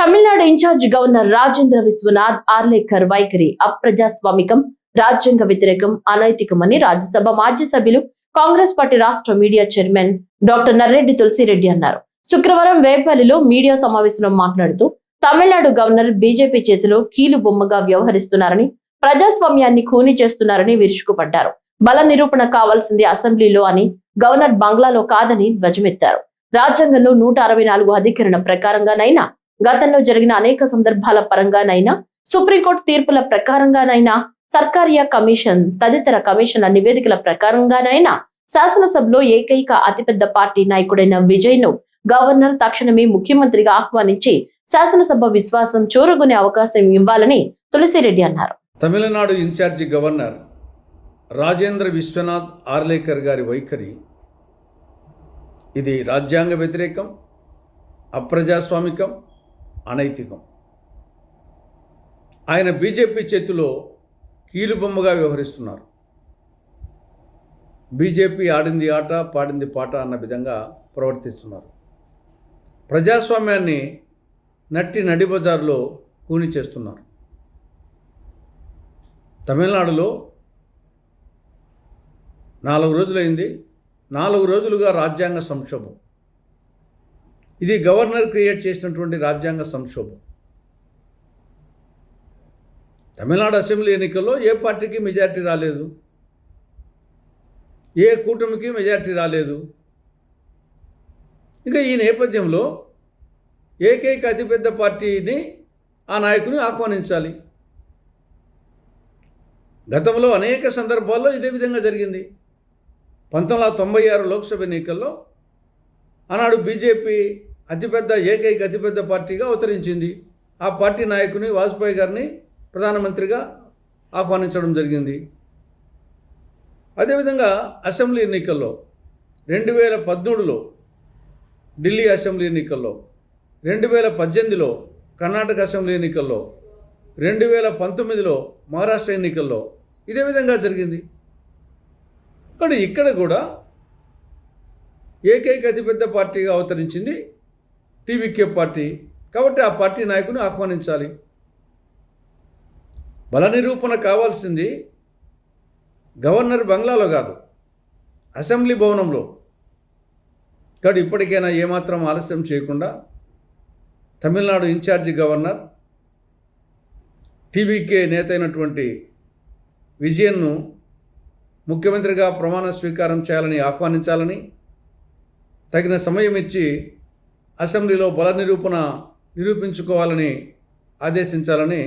Tamil Nadu incharge governor Rajendra Vishwanath Arlekar వైఖరి అప్రజాస్వామికం, రాజ్యాంగ వ్యతిరేకం, అనైతికమని రాజ్యసభ మాజీ సభ్యులు కాంగ్రెస్ పార్టీ రాష్ట్ర media chairman doctor Narreddy Tulasireddy అన్నారు. శుక్రవారం వేపల్లిలో మీడియా సమావేశంలో మాట్లాడుతూ తమిళనాడు గవర్నర్ బీజేపీ చేతిలో కీలు బొమ్మగా వ్యవహరిస్తున్నారని, ప్రజాస్వామ్యాన్ని ఖూనీ చేస్తున్నారని విరుచుకుపడ్డారు. బల నిరూపణ కావాల్సింది అసెంబ్లీలో అని, గవర్నర్ బంగ్లాలో కాదని ధ్వజమెత్తారు. రాజ్యాంగంలో 164 అధికరణ ప్రకారంగానైనా, గతంలో జరిగిన అనేక సందర్భాల పరంగానైనా, సుప్రీంకోర్టు తీర్పుల ప్రకారంగానైనా, సర్కారియా కమిషన్ తదితర కమిషన్ల నివేదికల ప్రకారంగానైనా శాసనసభలో ఏకైక అతిపెద్ద పార్టీ నాయకుడైన విజయ్ ను గవర్నర్ తక్షణమే ముఖ్యమంత్రిగా ఆహ్వానించి శాసనసభ విశ్వాసం చూరగొనే అవకాశం ఇవ్వాలని తులసిరెడ్డి అన్నారు. తమిళనాడు ఇన్ఛార్జి గవర్నర్ రాజేంద్ర విశ్వనాథ్ ఆర్లేకర్ గారి వైఖరి ఇది రాజ్యాంగ వ్యతిరేకం, అప్రజాస్వామికం, అనైతికం. ఆయన బీజేపీ చేతిలో కీలుబొమ్మగా వ్యవహరిస్తున్నారు. బీజేపీ ఆడింది ఆట, పాడింది పాట అన్న విధంగా ప్రవర్తిస్తున్నారు. ప్రజాస్వామ్యాన్ని నట్టి నడిబజారులో కూని చేస్తున్నారు. తమిళనాడులో 4 రోజులైంది. 4 రోజులుగా రాజ్యాంగ సంక్షోభం. ఇది గవర్నర్ క్రియేట్ చేసినటువంటి రాజ్యాంగ సంక్షోభం. తమిళనాడు అసెంబ్లీ ఎన్నికల్లో ఏ పార్టీకి మెజారిటీ రాలేదు, ఏ కూటమికి మెజారిటీ రాలేదు. ఇంకా ఈ నేపథ్యంలో ఏకైక అతిపెద్ద పార్టీని ఆ నాయకుని ఆహ్వానించాలి. గతంలో అనేక సందర్భాల్లో ఇదే విధంగా జరిగింది. 1996 లోక్సభ ఎన్నికల్లో ఆనాడు బీజేపీ ఏకైక అతిపెద్ద పార్టీగా అవతరించింది. ఆ పార్టీ నాయకుని వాజ్పేయి గారిని ప్రధానమంత్రిగా ఆహ్వానించడం జరిగింది. అదేవిధంగా అసెంబ్లీ ఎన్నికల్లో 2013లో ఢిల్లీ అసెంబ్లీ ఎన్నికల్లో, 2018లో కర్ణాటక అసెంబ్లీ ఎన్నికల్లో, 2019లో మహారాష్ట్ర ఎన్నికల్లో ఇదే విధంగా జరిగింది. కానీ ఇక్కడ కూడా ఏకైక అతిపెద్ద పార్టీగా అవతరించింది టీవీకే పార్టీ. కాబట్టి ఆ పార్టీ నాయకుని ఆహ్వానించాలి. బల నిరూపణ కావాల్సింది గవర్నర్ బంగ్లాలో కాదు, అసెంబ్లీ భవనంలో. కాబట్టి ఇప్పటికైనా ఏమాత్రం ఆలస్యం చేయకుండా తమిళనాడు ఇన్ఛార్జి గవర్నర్ టీవీకే నేత అయినటువంటి విజయన్ను ముఖ్యమంత్రిగా ప్రమాణ స్వీకారం చేయాలని ఆహ్వానించాలని, తగిన సమయం ఇచ్చి అసెంబ్లీలో బల నిరూపించుకోవాలని ఆదేశించాలని